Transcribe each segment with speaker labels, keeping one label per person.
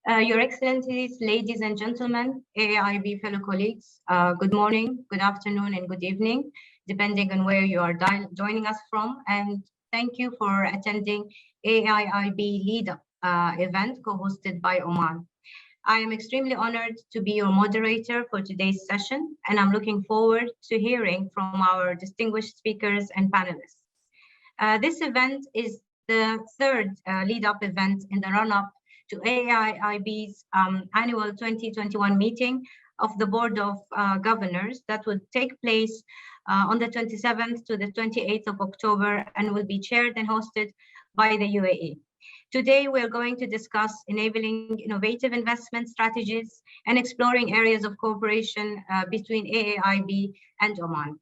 Speaker 1: Your Excellencies, ladies and gentlemen, AIIB fellow colleagues, good morning, good afternoon, and good evening, depending on where you are joining us from. And thank you for attending AIIB Lead Up event co-hosted by Oman. I am extremely honored to be your moderator for today's session, and I'm looking forward to hearing from our distinguished speakers and panelists. This event is the third lead-up event in the run-up to AIIB's annual 2021 meeting of the Board of Governors that would take place on the 27th to the 28th of October and will be chaired and hosted by the UAE. Today, we're going to discuss enabling innovative investment strategies and exploring areas of cooperation between AIIB and Oman.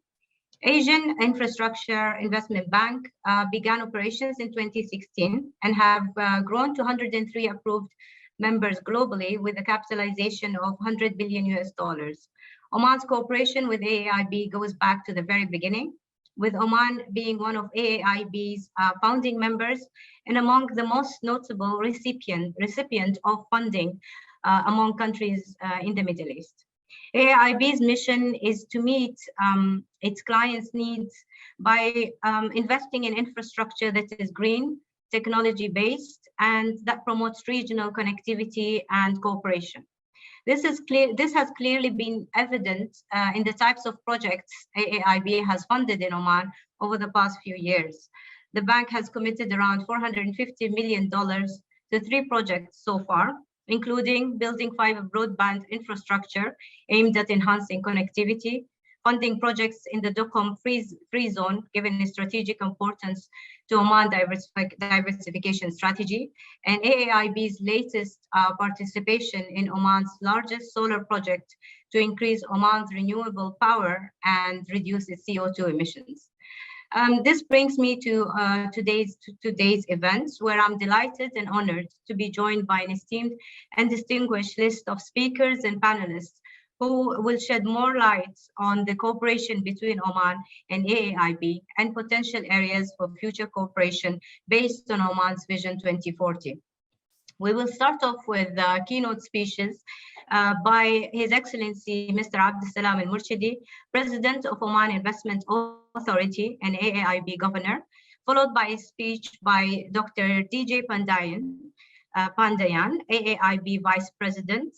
Speaker 1: Asian Infrastructure Investment Bank began operations in 2016 and have grown to 103 approved members globally with a capitalization of $100 billion. Oman's cooperation with AIIB goes back to the very beginning, with Oman being one of AIIB's founding members and among the most notable recipient of funding among countries in the Middle East. AIIB's mission is to meet its clients' needs by investing in infrastructure that is green, technology-based, and that promotes regional connectivity and cooperation. This has clearly been evident in the types of projects AIIB has funded in Oman over the past few years. The bank has committed around $450 million to 3 projects so far, including building fiber broadband infrastructure aimed at enhancing connectivity, funding projects in the DOCOM free zone, given the strategic importance to Oman diversification strategy, and AIIB's latest participation in Oman's largest solar project to increase Oman's renewable power and reduce its CO2 emissions. This brings me to today's events, where I'm delighted and honored to be joined by an esteemed and distinguished list of speakers and panelists who will shed more light on the cooperation between Oman and AIIB and potential areas for future cooperation based on Oman's Vision 2040. We will start off with keynote speeches by His Excellency Mr. Abdeslam Al-Murshidi, President of Oman Investment Authority and AIIB Governor, followed by a speech by Dr. DJ Pandayan, AIIB Vice President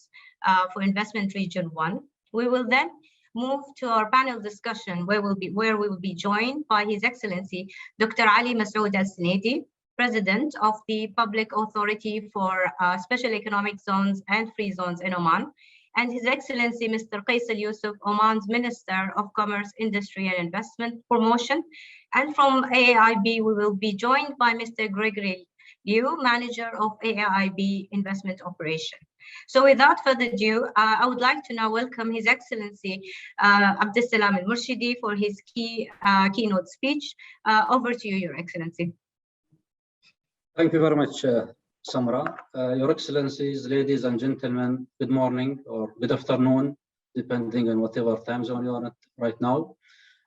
Speaker 1: for Investment Region 1. We will then move to our panel discussion where we will be joined by His Excellency Dr. Ali Masoud Al-Sinedi, President of the Public Authority for Special Economic Zones and Free Zones in Oman, and His Excellency Mr. Qais Al-Yusuf, Oman's Minister of Commerce, Industry and Investment Promotion. And from AIIB, we will be joined by Mr. Gregory Liu, Manager of AIIB Investment Operation. So without further ado, I would like to now welcome His Excellency Abdeslam Al-Murshidi for his keynote speech. Over to you, Your Excellency.
Speaker 2: Thank you very much, Samra. Your Excellencies, ladies and gentlemen, good morning or good afternoon, depending on whatever time zone you are at right now.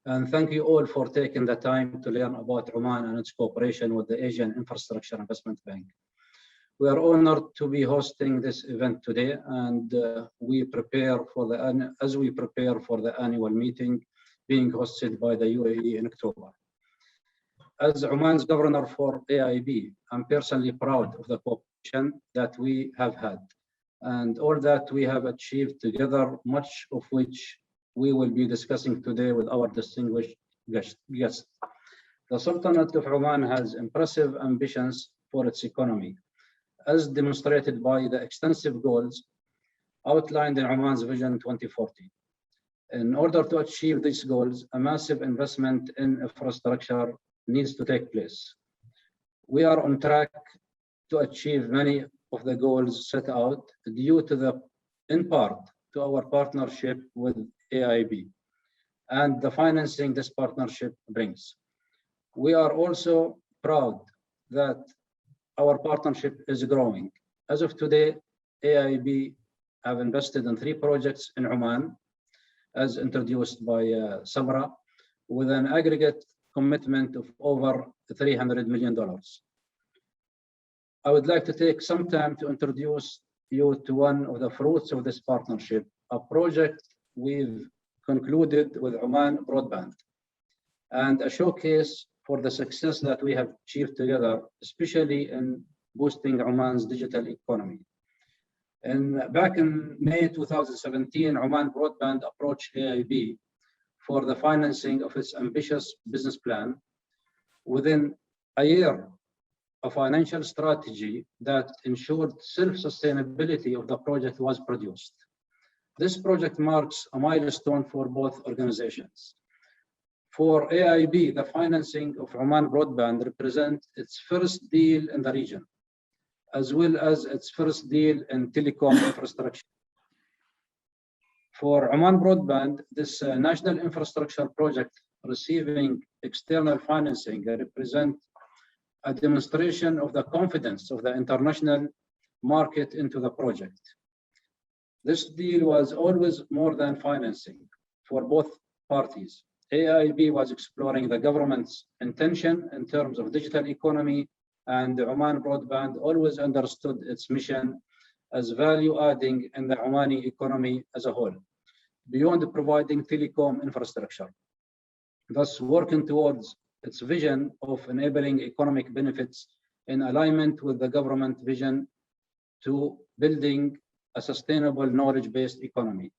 Speaker 2: And thank you all for taking the time to learn about Oman and its cooperation with the Asian Infrastructure Investment Bank. We are honored to be hosting this event today, and as we prepare for the annual meeting being hosted by the UAE in October. As Oman's governor for AIIB, I'm personally proud of the cooperation that we have had and all that we have achieved together, much of which we will be discussing today with our distinguished guests. The Sultanate of Oman has impressive ambitions for its economy, as demonstrated by the extensive goals outlined in Oman's Vision 2040. In order to achieve these goals, a massive investment in infrastructure needs to take place. We are on track to achieve many of the goals set out due to in part to our partnership with AIIB and the financing this partnership brings. We are also proud that our partnership is growing. As of today, AIIB have invested in 3 projects in Oman, as introduced by Samra, with an aggregate commitment of over $300 million. I would like to take some time to introduce you to one of the fruits of this partnership, a project we've concluded with Oman Broadband, and a showcase for the success that we have achieved together, especially in boosting Oman's digital economy. And back in May 2017, Oman Broadband approached AIIB for the financing of its ambitious business plan. Within a year, a financial strategy that ensured self-sustainability of the project was produced. This project marks a milestone for both organizations. For AIIB, the financing of Oman Broadband represents its first deal in the region, as well as its first deal in telecom infrastructure. For Oman Broadband, this national infrastructure project receiving external financing represents a demonstration of the confidence of the international market into the project. This deal was always more than financing for both parties. AIIB was exploring the government's intention in terms of digital economy, and Oman Broadband always understood its mission as value adding in the Omani economy as a whole, beyond providing telecom infrastructure, thus working towards its vision of enabling economic benefits in alignment with the government vision to building a sustainable knowledge-based economy.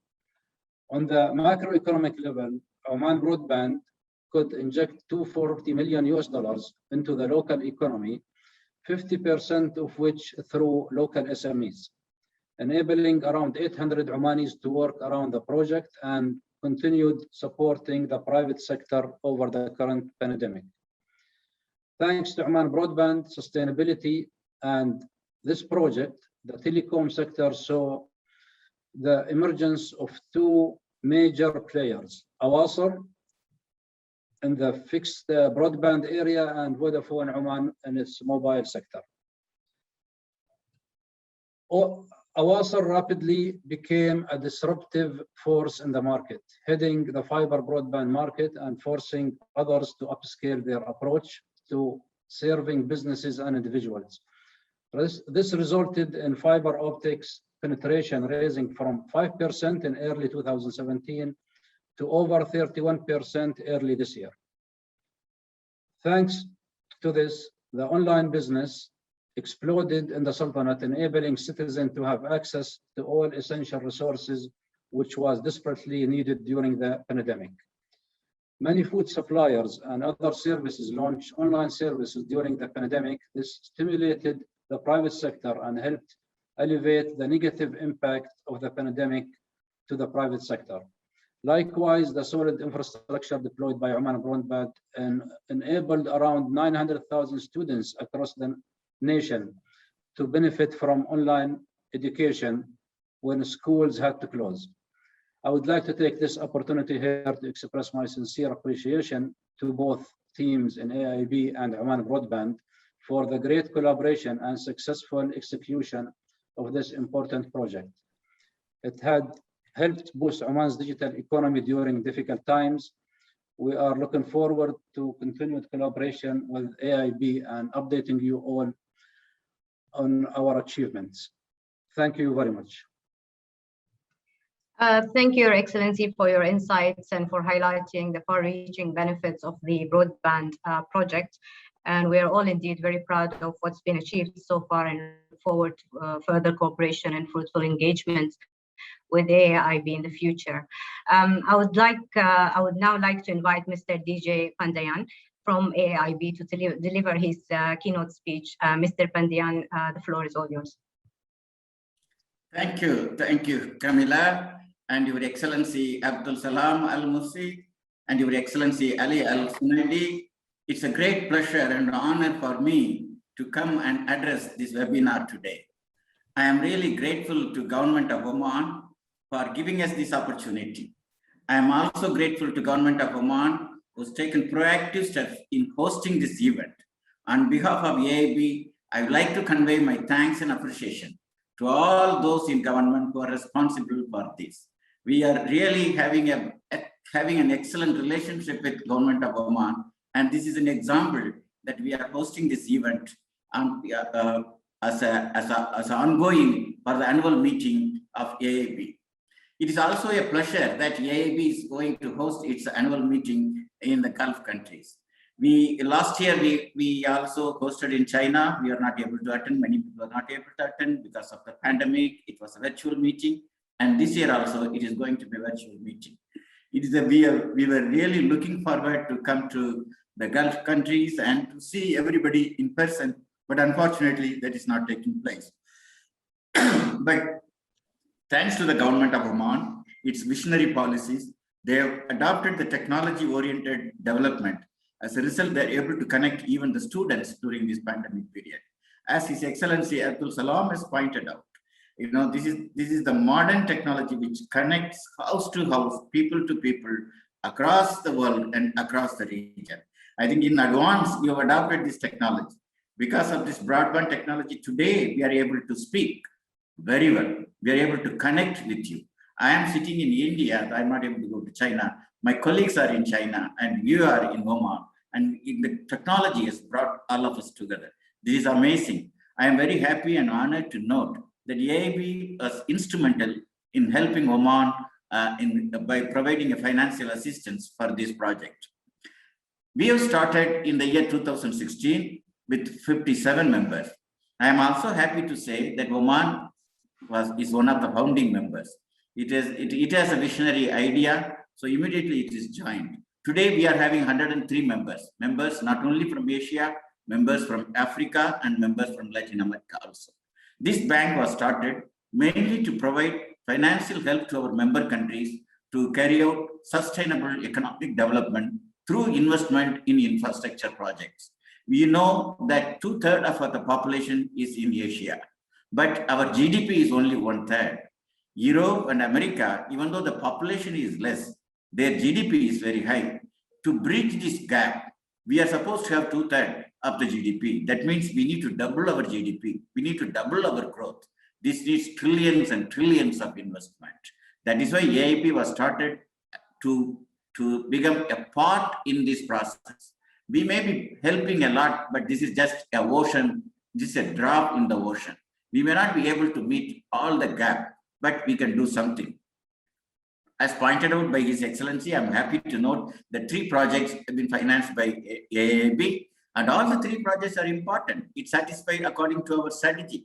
Speaker 2: On the macroeconomic level, Oman Broadband could inject $240 million into the local economy, 50% of which through local SMEs, enabling around 800 Omanis to work around the project and continued supporting the private sector over the current pandemic. Thanks to Oman Broadband sustainability and this project, the telecom sector saw the emergence of two major players, Awasr in the fixed broadband area and Vodafone Oman in its mobile sector. Awasr rapidly became a disruptive force in the market, heading the fiber broadband market and forcing others to upscale their approach to serving businesses and individuals. This resulted in fiber optics penetration rising from 5% in early 2017 to over 31% early this year. Thanks to this, the online business exploded in the Sultanate, enabling citizens to have access to all essential resources, which was desperately needed during the pandemic. Many food suppliers and other services launched online services during the pandemic. This stimulated the private sector and helped elevate the negative impact of the pandemic to the private sector. Likewise, the solid infrastructure deployed by Oman Broadband enabled around 900,000 students across the nation to benefit from online education when schools had to close. I would like to take this opportunity here to express my sincere appreciation to both teams in AIIB and Oman Broadband for the great collaboration and successful execution of this important project. It had helped boost Oman's digital economy during difficult times. We are looking forward to continued collaboration with AIIB and updating you all on our achievements. Thank you very much.
Speaker 1: Thank you, Your Excellency, for your insights and for highlighting the far-reaching benefits of the broadband project. And we are all indeed very proud of what's been achieved so far and look forward to further cooperation and fruitful engagement with AIIB in the future. I would now like to invite Mr. DJ Pandayan from AIIB to deliver his keynote speech. Mr. Pandayan, the floor is all yours.
Speaker 3: Thank you, Camilla, and Your Excellency Abdul Salam Al Musi, and Your Excellency Ali Al Sunaidi. It's a great pleasure and honor for me to come and address this webinar today. I am really grateful to Government of Oman for giving us this opportunity. I am also grateful to Government of Oman who's taken proactive steps in hosting this event. On behalf of AIIB, I would like to convey my thanks and appreciation to all those in government who are responsible for this. We are really having an excellent relationship with Government of Oman, and this is an example that we are hosting this event as an ongoing for the annual meeting of AIIB. It is also a pleasure that AIIB is going to host its annual meeting in the Gulf countries. Last year, we also hosted in China. We are not able to attend. Many people are not able to attend because of the pandemic. It was a virtual meeting. And this year also, it is going to be a virtual meeting. It is we were really looking forward to come to the Gulf countries and to see everybody in person. But unfortunately, that is not taking place. But thanks to the government of Oman, its visionary policies, they have adopted the technology-oriented development. As a result, they're able to connect even the students during this pandemic period. As His Excellency Abdul Salam has pointed out, this is the modern technology which connects house to house, people to people across the world and across the region. I think in advance, you have adopted this technology. Because of this broadband technology, today we are able to speak very well. We are able to connect with you. I am sitting in India. I'm not able to go to China. My colleagues are in China and you are in Oman. And the technology has brought all of us together. This is amazing. I am very happy and honored to note that AIIB was instrumental in helping Oman by providing a financial assistance for this project. We have started in the year 2016 with 57 members. I am also happy to say that Oman is one of the founding members. It has a visionary idea, so immediately it is joined. Today we are having 103 members not only from Asia, members from Africa, and members from Latin America also. This bank was started mainly to provide financial help to our member countries to carry out sustainable economic development through investment in infrastructure projects. We know that 2/3 of the population is in Asia, but our GDP is only 1/3. Europe and America, even though the population is less, their GDP is very high. To bridge this gap, we are supposed to have 2/3 of the GDP. That means we need to double our GDP. We need to double our growth. This needs trillions and trillions of investment. That is why AIIB was started to become a part in this process. We may be helping a lot, but this is just a ocean. This is a drop in the ocean. We may not be able to meet all the gap, but we can do something. As pointed out by His Excellency, I'm happy to note that 3 projects have been financed by AIIB, and all the 3 projects are important. It's satisfied according to our strategy.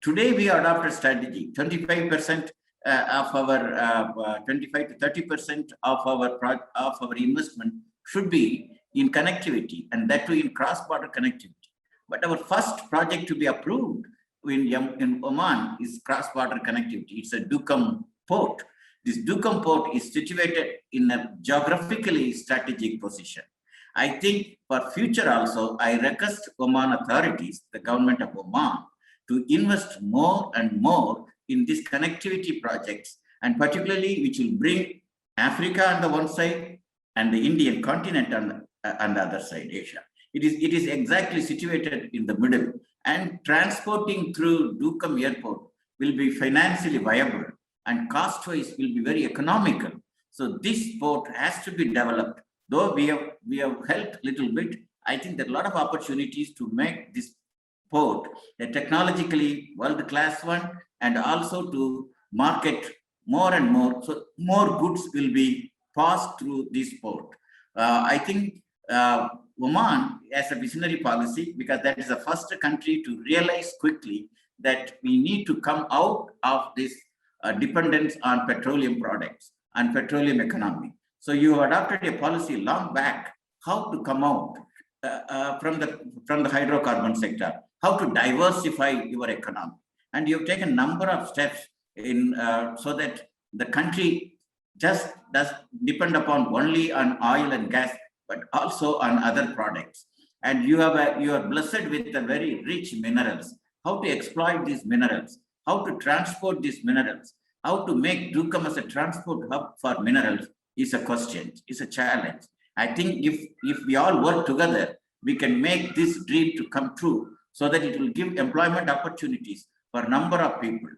Speaker 3: Today, we adopt a strategy. 25% of our 25 to 30% of our investment should be in connectivity, and that too in cross-border connectivity. But our first project to be approved in Oman is cross-border connectivity. It's a Duqm port. This Duqm port is situated in a geographically strategic position. I think for future also, I request Oman authorities, the government of Oman, to invest more and more in these connectivity projects, and particularly which will bring Africa on the one side and the Indian continent on the other side, Asia. It is exactly situated in the middle, and transporting through Duqm airport will be financially viable and cost-wise will be very economical. So this port has to be developed. Though we have helped a little bit, I think there are a lot of opportunities to make this port a technologically world-class one, and also to market more and more. So more goods will be passed through this port. I think Oman has a visionary policy, because that is the first country to realize quickly that we need to come out of this dependence on petroleum products and petroleum economy. So you have adopted a policy long back, how to come out from the hydrocarbon sector, how to diversify your economy. And you have taken a number of steps in so that the country just does depend upon only on oil and gas, but also on other products. And you are blessed with the very rich minerals. How to exploit these minerals, how to transport these minerals, how to make Duqm as a transport hub for minerals is a question, is a challenge. I think if we all work together, we can make this dream to come true, so that it will give employment opportunities for a number of people.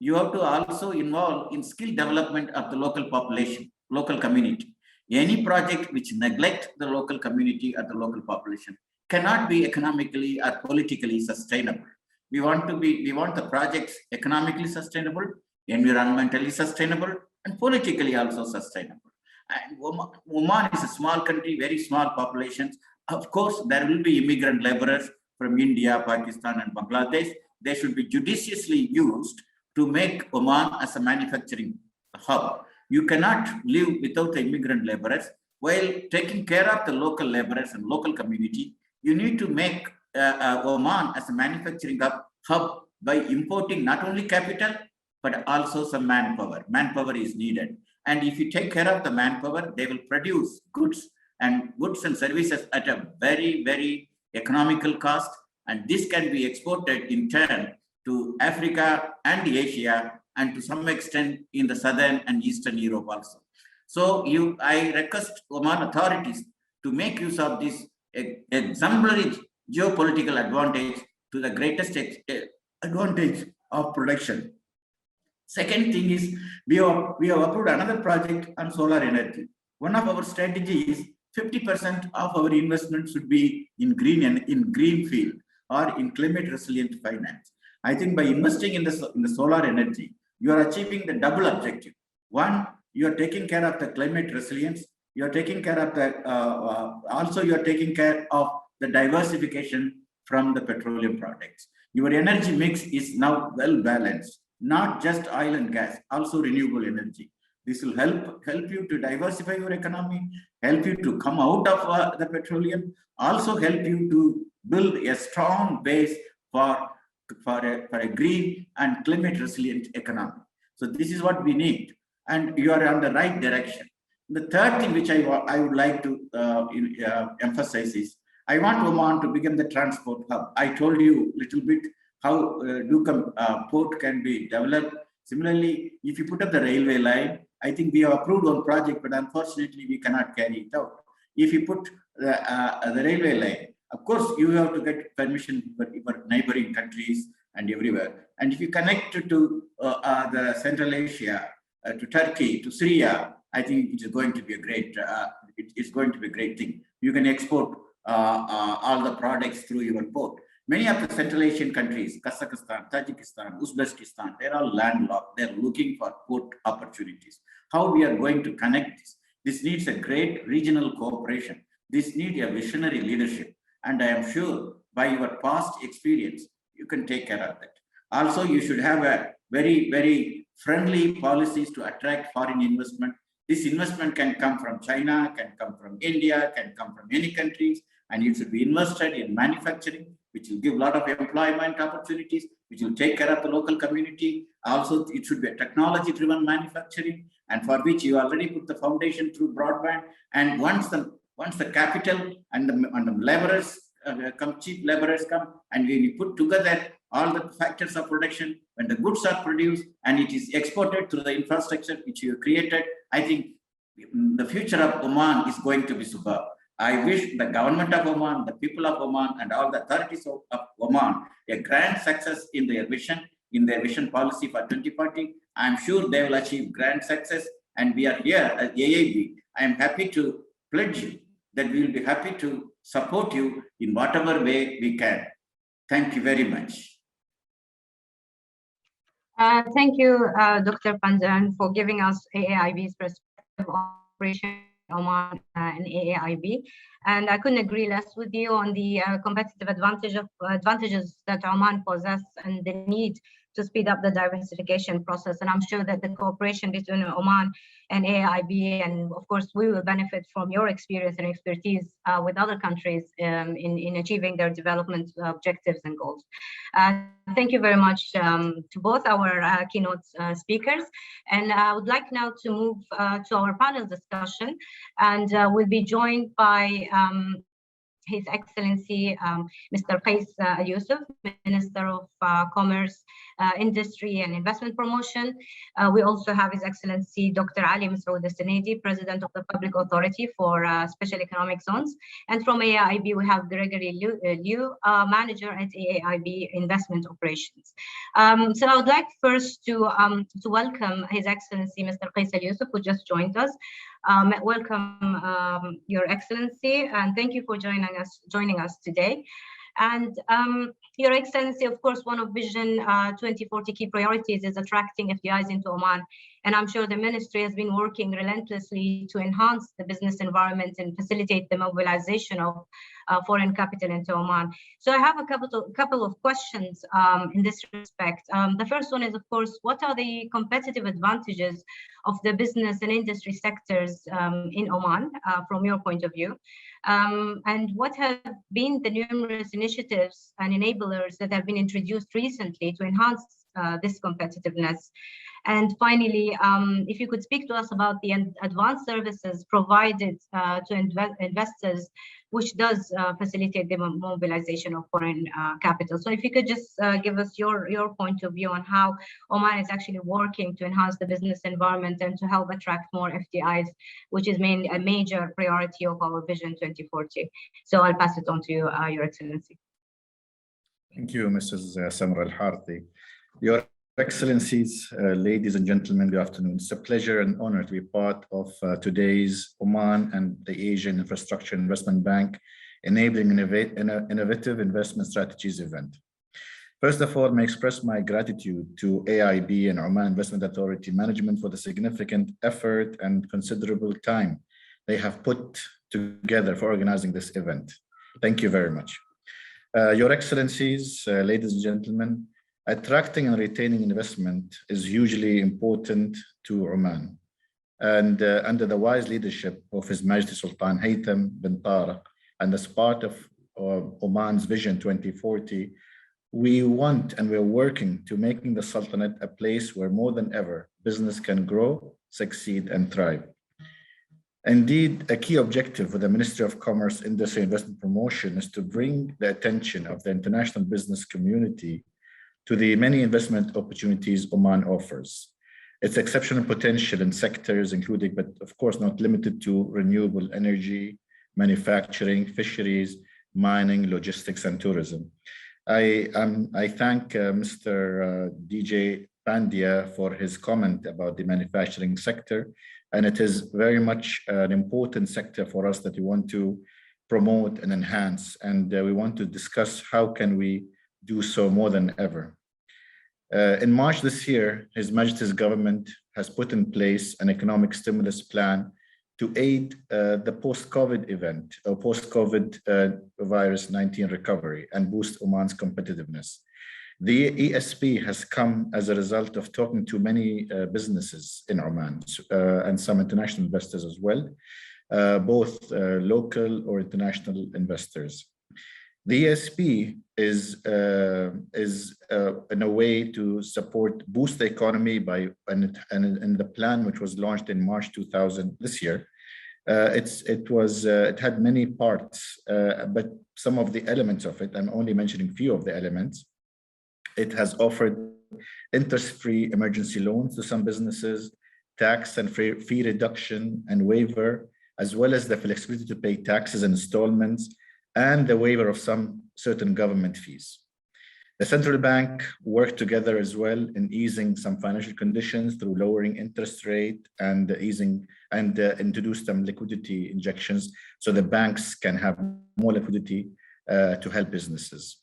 Speaker 3: You have to also involve in skill development of the local population, local community. Any project which neglects the local community or the local population cannot be economically or politically sustainable. We want the projects economically sustainable, environmentally sustainable, and politically also sustainable. And Oman is a small country, very small populations. Of course, there will be immigrant laborers from India, Pakistan, and Bangladesh. They should be judiciously used to make Oman as a manufacturing hub. You cannot live without the immigrant laborers. While taking care of the local laborers and local community, you need to make Oman as a manufacturing hub by importing not only capital, but also some manpower. Manpower is needed. And if you take care of the manpower, they will produce goods and services at a very, very economical cost. And this can be exported in turn to Africa and Asia, and to some extent in the Southern and Eastern Europe also. So I request Oman authorities to make use of this exemplary geopolitical advantage to the greatest advantage of production. Second thing is, we have approved another project on solar energy. One of our strategies is 50% of our investment should be in green field or in climate resilient finance. I think by investing in the solar energy, you are achieving the double objective. One, you are taking care of the climate resilience. You are taking care of the also you are taking care of the diversification from the petroleum products. Your energy mix is now well balanced, not just oil and gas, also renewable energy. This will help you to diversify your economy, help you to come out of the petroleum, also help you to build a strong base for a green and climate resilient economy. So this is what we need, and you are on the right direction. The third thing which I would like to emphasize is, I want Oman to become the transport hub. I told you a little bit how Duqm port can be developed. Similarly, if you put up the railway line, I think we have approved one project, but unfortunately we cannot carry it out. If you put the railway line, of course, you have to get permission for neighboring countries and everywhere. And if you connect to the Central Asia, to Turkey, to Syria, I think it is going to be a great. It's going to be a great thing. You can export all the products through your port. Many of the Central Asian countries, Kazakhstan, Tajikistan, Uzbekistan, they're all landlocked. They're looking for port opportunities. How we are going to connect this? This needs a great regional cooperation. This needs a visionary leadership. And I am sure by your past experience, you can take care of that. Also, you should have a very, very friendly policies to attract foreign investment. This investment can come from China, can come from India, can come from many countries, and it should be invested in manufacturing, which will give a lot of employment opportunities, which will take care of the local community. Also, it should be a technology-driven manufacturing, and for which you already put the foundation through broadband. And once the capital and the laborers come, cheap laborers come, and when you put together all the factors of production, when the goods are produced and it is exported through the infrastructure which you have created, I think the future of Oman is going to be superb. I wish the government of Oman, the people of Oman, and all the authorities of Oman a grand success in their vision policy for 2040. I'm sure they will achieve grand success, and we are here at AIIB. I am happy to pledge you that we will be happy to support you in whatever way we can. Thank you very much.
Speaker 1: Thank you, Dr. Panjan, for giving us AIIB's perspective on Operation Oman and AIIB. And I couldn't agree less with you on the competitive advantages that Oman possesses and the need to speed up the diversification process. And I'm sure that the cooperation between Oman and AIIB, and of course, we will benefit from your experience and expertise with other countries in achieving their development objectives and goals. Thank you very much to both our keynote speakers. And I would like now to move to our panel discussion, and we'll be joined by His Excellency, Mr. Qais Al-Yusuf, Minister of Commerce, Industry and Investment Promotion. We also have His Excellency, Dr. Ali Masoud Al-Sunaidi, President of the Public Authority for Special Economic Zones. And from AIIB, we have Gregory Liu, Manager at AIIB Investment Operations. So I would like first to welcome His Excellency, Mr. Qais Al-Yusuf, who just joined us. Welcome, Your Excellency, and thank you for joining us today. And Your Excellency, of course, one of Vision 2040 key priorities is attracting FDIs into Oman. And I'm sure the ministry has been working relentlessly to enhance the business environment and facilitate the mobilization of foreign capital into Oman. So I have a couple of questions in this respect. The first one is, of course, what are the competitive advantages of the business and industry sectors in Oman from your point of view? And what have been the numerous initiatives and enablers that have been introduced recently to enhance this competitiveness? And finally, if you could speak to us about the advanced services provided to investors, which does facilitate the mobilization of foreign capital. So if you could just give us your point of view on how Oman is actually working to enhance the business environment and to help attract more FDIs, which is a major priority of our Vision 2040. So I'll pass it on to you, Your Excellency.
Speaker 4: Thank you, Mrs. Samra Al-Harthi. Your Excellencies, ladies and gentlemen, good afternoon. It's a pleasure and honor to be part of today's Oman and the Asian Infrastructure Investment Bank Enabling Innovative Investment Strategies event. First of all, I express my gratitude to AIIB and Oman Investment Authority Management for the significant effort and considerable time they have put together for organizing this event. Thank you very much. Your Excellencies, ladies and gentlemen, attracting and retaining investment is hugely important to Oman. And under the wise leadership of His Majesty Sultan Haytham bin Tariq, and as part of Oman's Vision 2040, we want and we're working to making the Sultanate a place where more than ever business can grow, succeed, and thrive. Indeed, a key objective for the Ministry of Commerce, Industry, and Investment Promotion is to bring the attention of the international business community to the many investment opportunities Oman offers. Its exceptional potential in sectors including, but of course not limited to, renewable energy, manufacturing, fisheries, mining, logistics, and tourism. I thank Mr. DJ Pandya for his comment about the manufacturing sector, and it is very much an important sector for us that we want to promote and enhance, and we want to discuss how can we do so more than ever. In March this year, His Majesty's government has put in place an economic stimulus plan to aid the post-COVID event or post-COVID virus 19 recovery and boost Oman's competitiveness. The ESP has come as a result of talking to many businesses in Oman and some international investors as well, both local or international investors. The ESP is in a way to boost the economy and the plan which was launched in March 2000 this year. It had many parts, but some of the elements of it, I'm only mentioning a few of the elements. It has offered interest-free emergency loans to some businesses, tax and fee reduction and waiver, as well as the flexibility to pay taxes and installments, and the waiver of some certain government fees. The central bank worked together as well in easing some financial conditions through lowering interest rate and introduced some liquidity injections so the banks can have more liquidity to help businesses.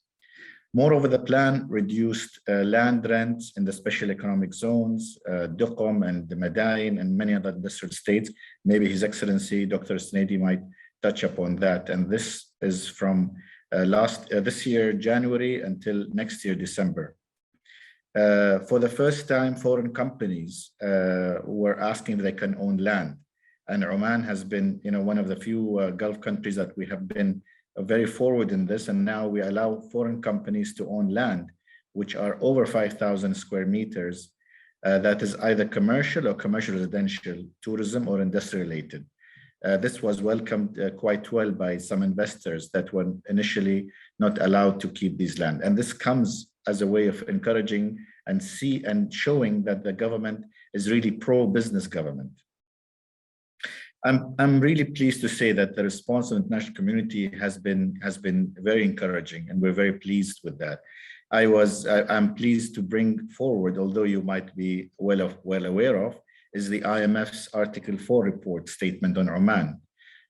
Speaker 4: Moreover, the plan reduced land rents in the special economic zones, Duqm and the Madain and many other industrial states. Maybe His Excellency, Dr. Sneidi might touch upon that. And this is from this year, January, until next year, December. For the first time, foreign companies were asking if they can own land. And Oman has been, one of the few Gulf countries that we have been very forward in this, and now we allow foreign companies to own land, which are over 5,000 square meters, that is either commercial or commercial residential, tourism or industry related. This was welcomed quite well by some investors that were initially not allowed to keep these land. And this comes as a way of encouraging and showing that the government is really pro-business government. I'm really pleased to say that the response of the international community has been very encouraging, and we're very pleased with that. I'm pleased to bring forward, although you might be well aware of, is the IMF's Article 4 report statement on Oman.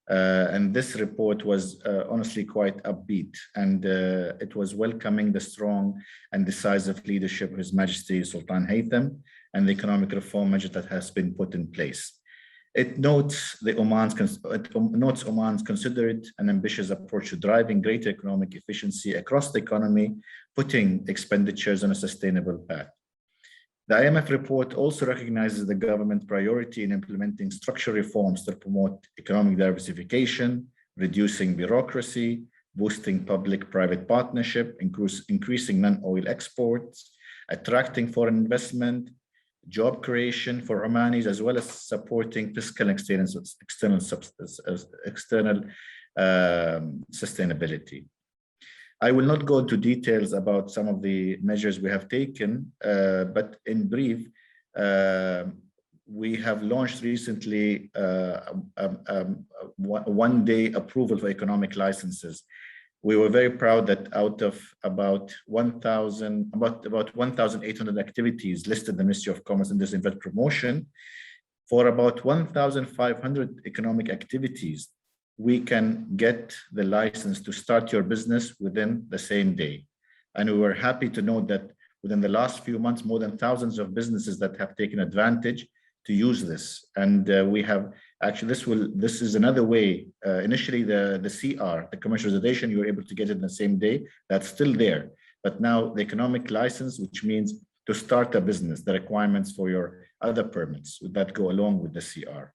Speaker 4: And this report was honestly quite upbeat, and it was welcoming the strong and decisive leadership of His Majesty Sultan Haytham and the economic reform measure that has been put in place. It notes Oman's considerate and ambitious approach to driving greater economic efficiency across the economy, putting expenditures on a sustainable path. The IMF report also recognizes the government priority in implementing structural reforms that promote economic diversification, reducing bureaucracy, boosting public-private partnership, increasing non-oil exports, attracting foreign investment, job creation for Omanis, as well as supporting fiscal and external sustainability. I will not go into details about some of the measures we have taken, but in brief, we have launched recently one-day approval for economic licenses. We were very proud that out of about 1,800 activities listed in the Ministry of Commerce and Industry and Promotion, for about 1,500 economic activities, we can get the license to start your business within the same day. And we were happy to note that within the last few months, more than thousands of businesses that have taken advantage to use this. And we have actually, this is another way. Initially, the CR, the commercial reservation, you were able to get it in the same day. That's still there. But now the economic license, which means to start a business, the requirements for your other permits that go along with the CR.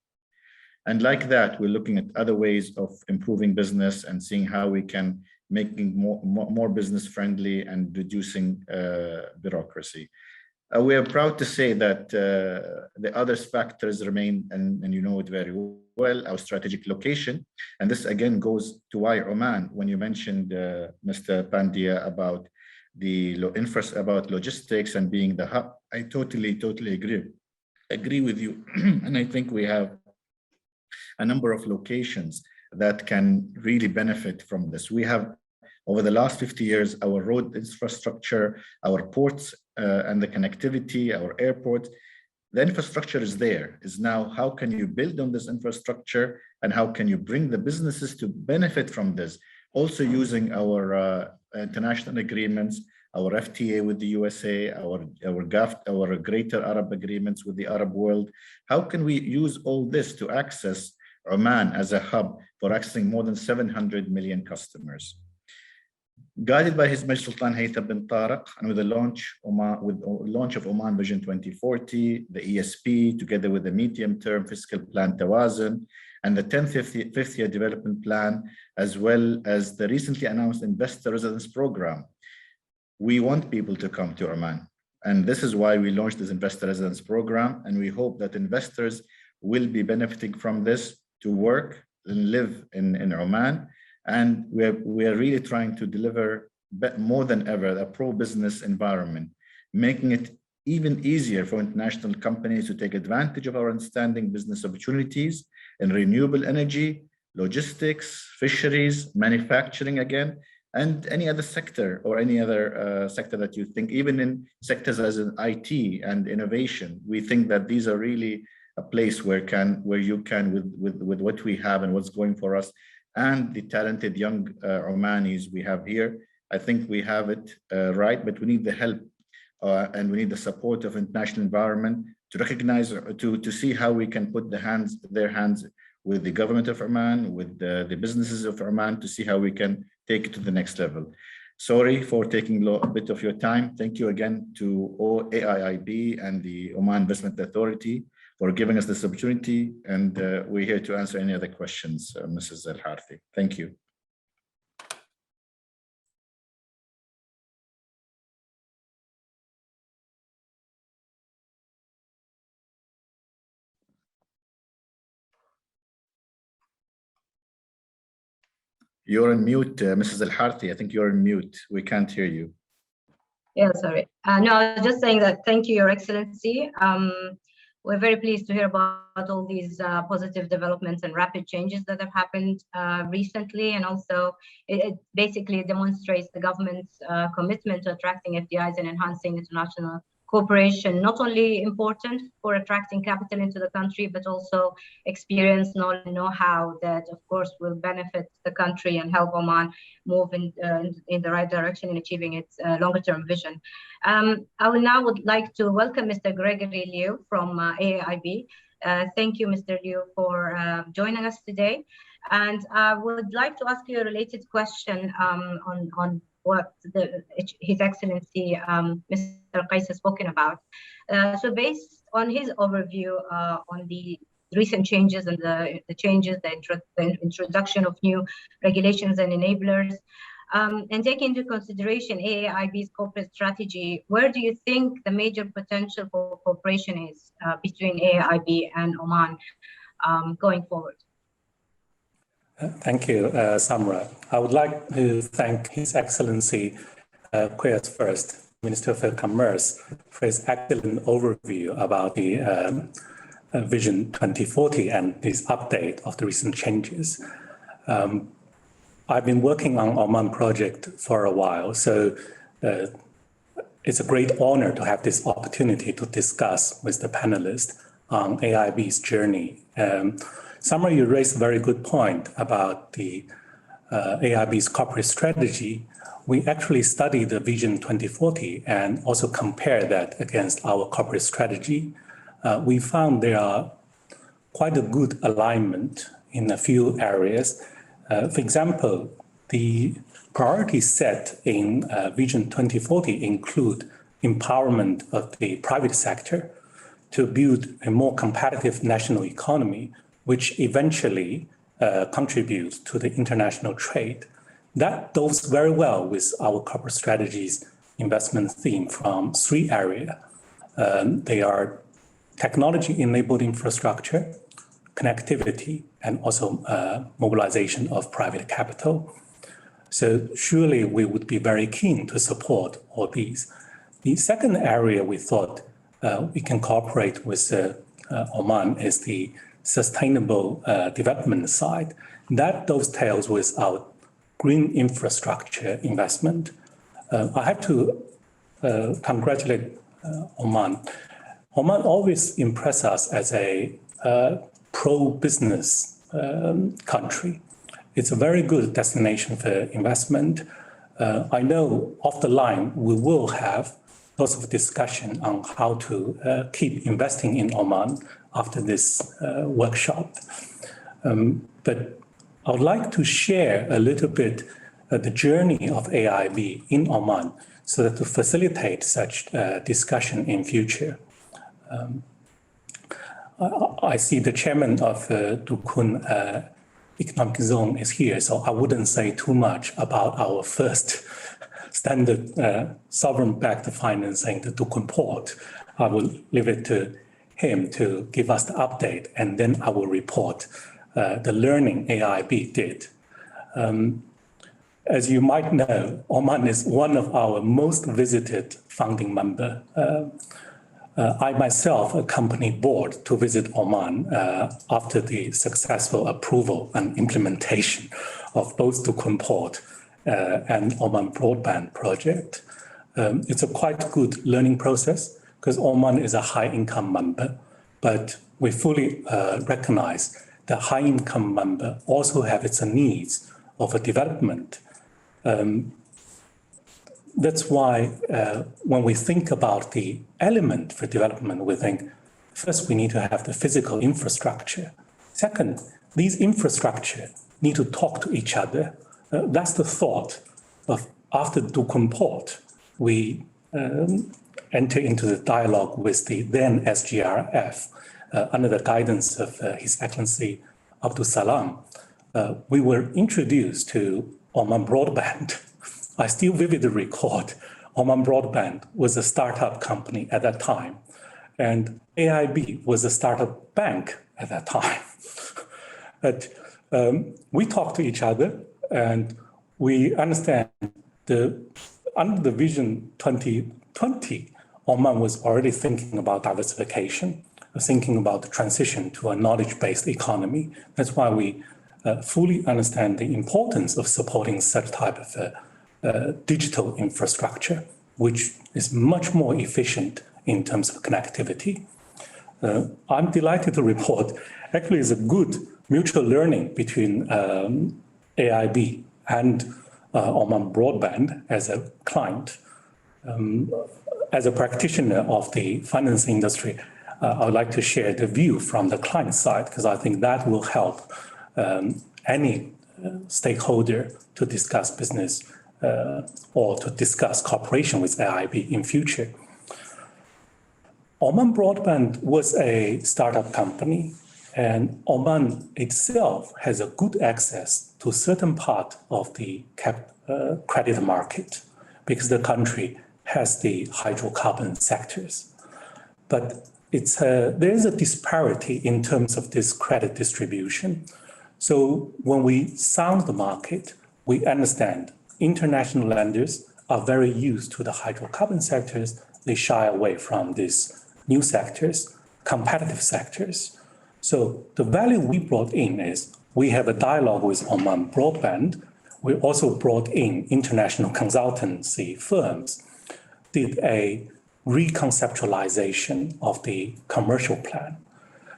Speaker 4: And like that, we're looking at other ways of improving business and seeing how we can making more business friendly and reducing bureaucracy. We are proud to say that the other factors remain, and you know it very well, our strategic location. And this again goes to why Oman, when you mentioned, Mr. Pandya, about about logistics and being the hub, I totally agree with you. And I think we have a number of locations that can really benefit from this. We have, over the last 50 years, our road infrastructure, our ports and the connectivity, our airports, the infrastructure is there. Is now, how can you build on this infrastructure and how can you bring the businesses to benefit from this? Also using our international agreements, our FTA with the USA, our GAFT, our Greater Arab Agreements with the Arab world. How can we use all this to access Oman as a hub for accessing more than 700 million customers? Guided by His Majesty Sultan Haytham bin Tariq, and with the launch of Oman Vision 2040, the ESP, together with the medium-term fiscal plan Tawazun, and the 10th fifth year development plan, as well as the recently announced investor residence program, we want people to come to Oman. And this is why we launched this investor residence program. And we hope that investors will be benefiting from this to work and live in Oman. And we are really trying to deliver more than ever a pro-business environment, making it even easier for international companies to take advantage of our outstanding business opportunities in renewable energy, logistics, fisheries, manufacturing again, and any other sector or any other sector that you think, even in sectors as in IT and innovation. We think that these are really a place where you can, with what we have and what's going for us, and the talented young Omanis we have here, I think we have it right, but we need the help and we need the support of international environment to recognize, to see how we can put their hands with the government of Oman, with the businesses of Oman, to see how we can take it to the next level. Sorry for taking a bit of your time. Thank you again to AIIB and the Oman Investment Authority for giving us this opportunity. And we're here to answer any other questions, Mrs. Al-Harthi. Thank you. You're on mute, Mrs. Al-Harthi. I think you're on mute. We can't hear you.
Speaker 1: Yeah, sorry. No, I was just saying that thank you, Your Excellency. We're very pleased to hear about all these positive developments and rapid changes that have happened recently. And also, it basically demonstrates the government's commitment to attracting FDIs and enhancing international cooperation, not only important for attracting capital into the country, but also experience, knowledge, know-how that, of course, will benefit the country and help Oman move in the right direction in achieving its longer-term vision. I would like to welcome Mr. Gregory Liu from AIIB. Thank you, Mr. Liu, for joining us today. And I would like to ask you a related question on what His Excellency Mr. Qais has spoken about. So based on his overview on the recent changes and the introduction of new regulations and enablers, and taking into consideration AIIB's corporate strategy, where do you think the major potential for cooperation is between AIIB and Oman going forward?
Speaker 5: Thank you, Samra. I would like to thank His Excellency Qais first, Minister for Commerce, for his excellent overview about the Vision 2040 and this update of the recent changes. I've been working on Oman project for a while, so it's a great honor to have this opportunity to discuss with the panelists on AIIB's journey. Samra, you raised a very good point about the AIIB's corporate strategy. We actually studied the Vision 2040 and also compare that against our corporate strategy. We found there are quite a good alignment in a few areas. For example, the priorities set in Vision 2040 include empowerment of the private sector to build a more competitive national economy, which eventually contributes to the international trade. That goes very well with our corporate strategy's investment theme from three areas. They are technology-enabled infrastructure, connectivity, and also mobilization of private capital. So surely we would be very keen to support all these. The second area we thought we can cooperate with Oman is the sustainable development side. That dovetails with our green infrastructure investment. I have to congratulate Oman. Oman always impresses us as a pro-business country. It's a very good destination for investment. I know off the line we will have lots of discussion on how to keep investing in Oman after this workshop. But I would like to share a little bit the journey of AIIB in Oman so that to facilitate such discussion in future. I see the chairman of Dukun Economic Zone is here, so I wouldn't say too much about our first standard sovereign-backed financing, the Dukun port. I will leave it to him to give us the update, and then I will report the learning AIIB did. As you might know, Oman is one of our most visited founding members. I myself accompanied board to visit Oman after the successful approval and implementation of both Dukun Port and Oman broadband project. It's a quite good learning process because Oman is a high-income member, but we fully recognize that high-income member also have its needs of a development. That's why when we think about the element for development, we think first we need to have the physical infrastructure. Second, these infrastructure need to talk to each other. That's the thought of after Dukun Port, we enter into the dialogue with the then SGRF under the guidance of His Excellency Abdul Salam. We were introduced to Oman Broadband. I still vividly record Oman Broadband was a startup company at that time, and AIIB was a startup bank at that time. But we talk to each other, and we understand under the Vision 2020, Oman was already thinking about diversification, thinking about the transition to a knowledge-based economy. That's why we fully understand the importance of supporting such type of digital infrastructure, which is much more efficient in terms of connectivity. I'm delighted to report, actually, it's a good mutual learning between AIIB and Oman Broadband as a client. As a practitioner of the finance industry, I would like to share the view from the client side, because I think that will help any stakeholder to discuss business or to discuss cooperation with AIIB in future. Oman Broadband was a startup company, and Oman itself has a good access to certain part of the credit market because the country has the hydrocarbon sectors. But there is a disparity in terms of this credit distribution. So when we sound the market, we understand international lenders are very used to the hydrocarbon sectors. They shy away from these new sectors, competitive sectors. So the value we brought in is we have a dialogue with Oman Broadband. We also brought in international consultancy firms, did a reconceptualization of the commercial plan.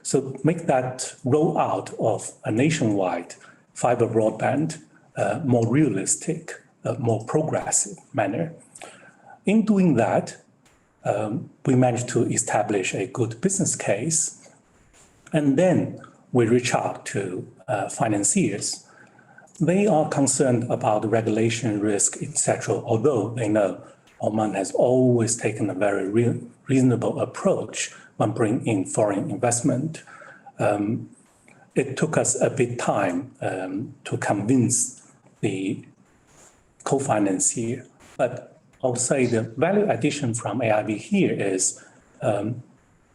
Speaker 5: So make that rollout of a nationwide fiber broadband more realistic, more progressive manner. In doing that, we managed to establish a good business case, and then we reach out to financiers. They are concerned about regulation risk, etc., although they know Oman has always taken a very reasonable approach when bringing in foreign investment. It took us a bit time to convince the co-financier, but I would say the value addition from AIIB here is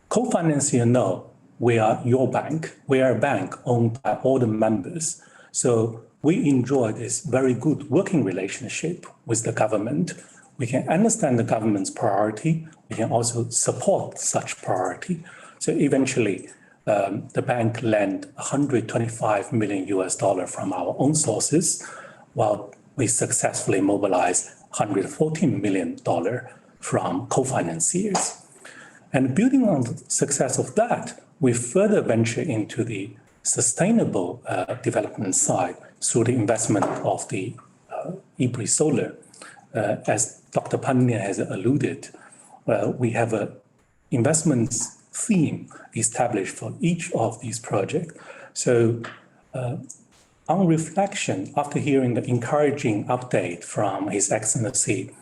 Speaker 5: co-financier know we are your bank. We are a bank owned by all the members. So we enjoy this very good working relationship with the government. We can understand the government's priority. We can also support such priority. So eventually, the bank lent $125 million from our own sources, while we successfully mobilized $114 million from co-financiers. And building on the success of that, we further venture into the sustainable development side through the investment of the AIIB Solar. As Dr. Pandya has alluded, we have an investment theme established for each of these projects. So on reflection, after hearing the encouraging update from His Excellency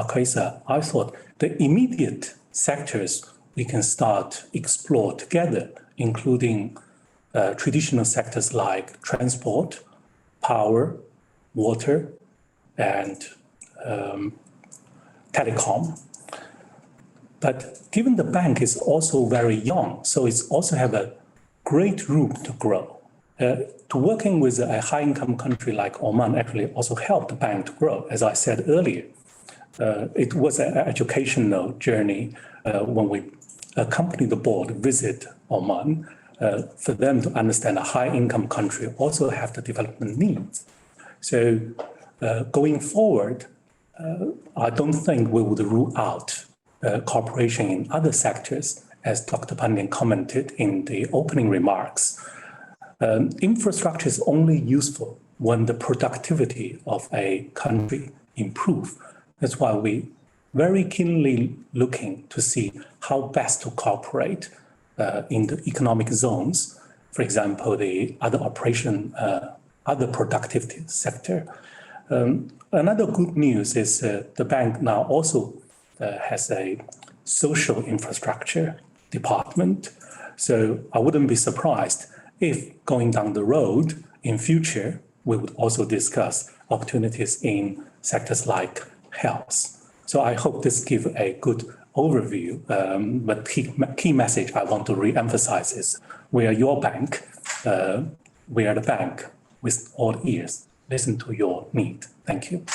Speaker 5: Kaisa, I thought the immediate sectors we can start explore together, including traditional sectors like transport, power, water, and telecom. But given the bank is also very young, so it's also have a great room to grow. To working with a high-income country like Oman actually also helped the bank to grow. As I said earlier, it was an educational journey when we accompanied the board visit Oman for them to understand a high-income country also have the development needs. So going forward, I don't think we would rule out cooperation in other sectors, as Dr. Pandya commented in the opening remarks. Infrastructure is only useful when the productivity of a country improves. That's why we very keenly looking to see how best to cooperate in the economic zones. For example, the other operation, other productivity sector. Another good news is the bank now also has a social infrastructure department. So I wouldn't be surprised if going down the road in future, we would also discuss opportunities in sectors like health. So I hope this gives a good overview. But key message I want to re-emphasize is we are your bank. We are the bank with all ears. Listen to your need. Thank you.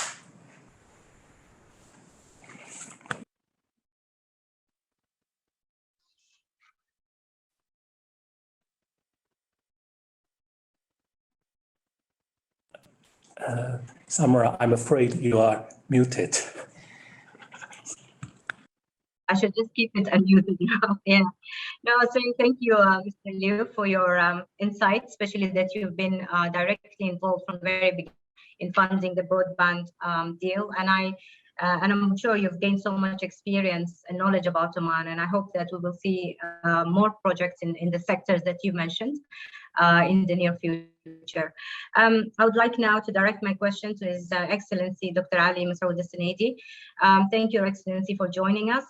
Speaker 5: Samara, I'm afraid you are muted.
Speaker 1: I should just keep it unmuted now. Yeah. No, so thank you, Mr. Liu, for your insights, especially that you've been directly involved from the very beginning in funding the broadband deal. And I'm sure you've gained so much experience and knowledge about Oman, and I hope that we will see more projects in the sectors that you mentioned in the near future. I would like now to direct my question to His Excellency Dr. Ali Masoud Al-Sunaidi. Thank you, Your Excellency, for joining us.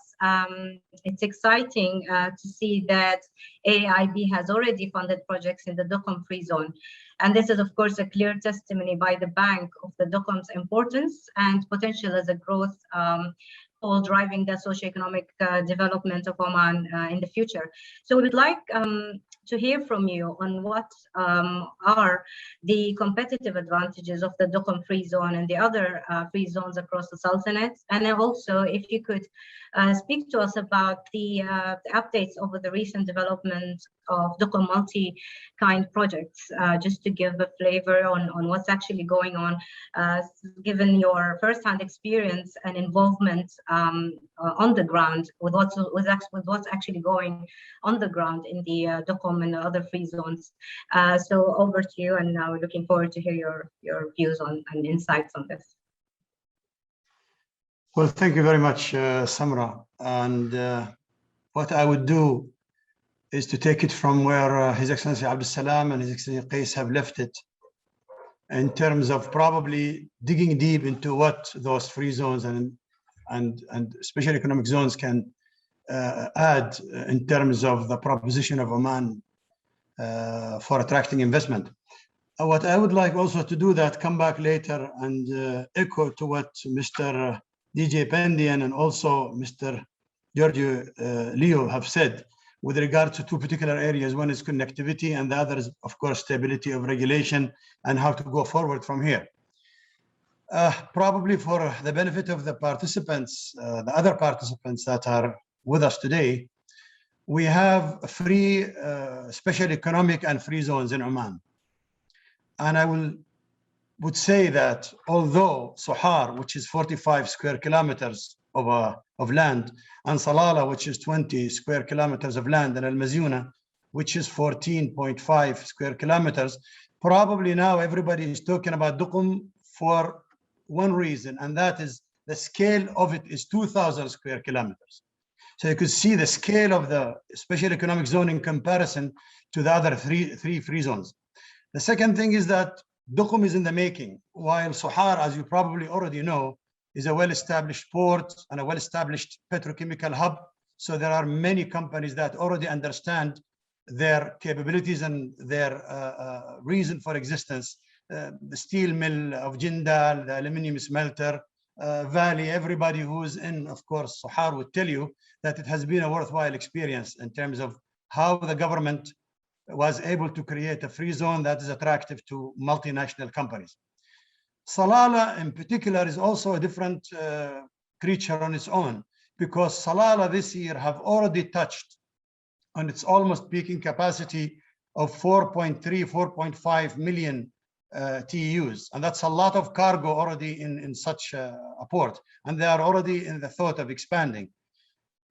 Speaker 1: It's exciting to see that AIIB has already funded projects in the Duqm Free Zone. And this is, of course, a clear testimony by the bank of the Duqm's importance and potential as a growth pole driving the socioeconomic development of Oman in the future. So we would like to hear from you on what are the competitive advantages of the Duqm Free Zone and the other free zones across the Sultanate. And also, if you could speak to us about the updates over the recent development of Duqm multi-kind projects, just to give a flavor on what's actually going on, given your first-hand experience and involvement on the ground with what's actually going on the ground in the Duqm and the other free zones. So over to you, and we're looking forward to hear your views on and insights on this.
Speaker 6: Well, thank you very much, Samra. And what I would do is to take it from where His Excellency Abdul Salam and His Excellency Qais have left it, in terms of probably digging deep into what those free zones and special economic zones can add in terms of the proposition of Oman for attracting investment. What I would like also to do that, come back later and echo to what Mr. DJ Pendian and also Mr. Giorgio Leo have said with regard to two particular areas. One is connectivity, and the other is, of course, stability of regulation and how to go forward from here. Probably for the benefit of the participants, the other participants that are with us today, we have free special economic and free zones in Oman. And I would say that although Sohar, which is 45 square kilometers of land, and Salalah, which is 20 square kilometers of land, and Al Mazuna, which is 14.5 square kilometers, probably now everybody is talking about Duqm for one reason, and that is the scale of it is 2,000 square kilometers. So you could see the scale of the special economic zone in comparison to the other three free zones. The second thing is that Duqm is in the making, while Sohar, as you probably already know, is a well-established port and a well-established petrochemical hub. So there are many companies that already understand their capabilities and their reason for existence. The steel mill of Jindal, the aluminum smelter, Valley, everybody who's in, of course, Sohar would tell you that it has been a worthwhile experience in terms of how the government was able to create a free zone that is attractive to multinational companies. Salalah in particular is also a different creature on its own, because Salalah this year have already touched on its almost peaking capacity of 4.3, 4.5 million TEUs. And that's a lot of cargo already in such a port. And they are already in the thought of expanding.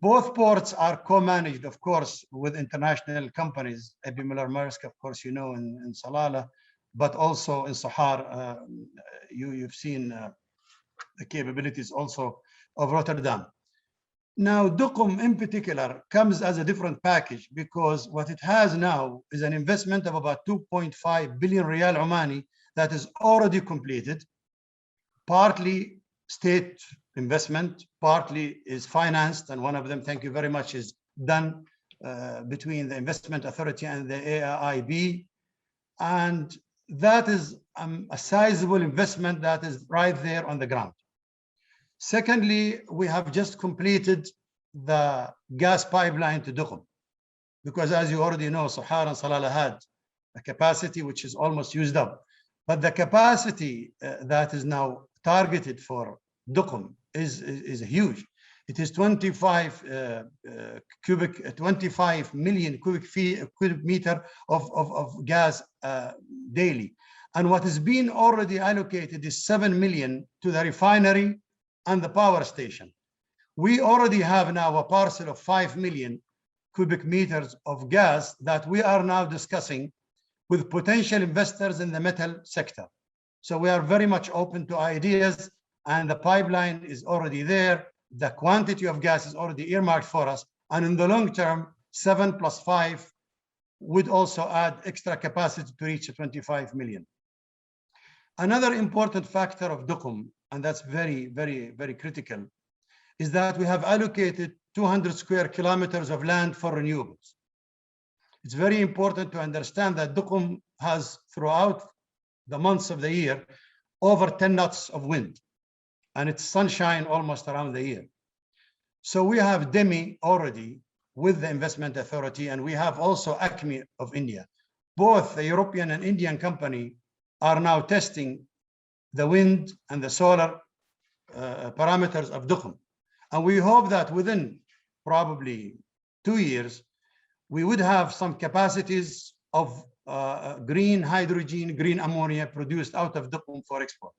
Speaker 6: Both ports are co-managed, of course, with international companies, A.P. Møller-Maersk, of course, you know, in Salalah, but also in Sohar, you've seen the capabilities also of Rotterdam. Now, Duqm in particular comes as a different package, because what it has now is an investment of about 2.5 billion Riyal Omani that is already completed, partly state investment, partly is financed, and one of them, thank you very much, is done between the Investment Authority and the AIIB. And that is a sizable investment that is right there on the ground. Secondly, we have just completed the gas pipeline to Duqm, because as you already know, Sohar and Salalah had a capacity which is almost used up. But the capacity that is now targeted for Duqm is huge. It is 25 million cubic meter of gas daily. And what has been already allocated is 7 million to the refinery and the power station. We already have now a parcel of 5 million cubic meters of gas that we are now discussing with potential investors in the metal sector. So we are very much open to ideas, and the pipeline is already there. The quantity of gas is already earmarked for us. And in the long term, 7 + 5 would also add extra capacity to reach 25 million. Another important factor of Duqm, and that's very, very, very critical, is that we have allocated 200 square kilometers of land for renewables. It's very important to understand that Duqm has, throughout the months of the year, over 10 knots of wind, and it's sunshine almost around the year. So we have DEMI already with the Investment Authority, and we have also ACME of India. Both the European and Indian company are now testing the wind and the solar parameters of Duqm. And we hope that within probably 2 years, we would have some capacities of green hydrogen, green ammonia produced out of Duqm for export.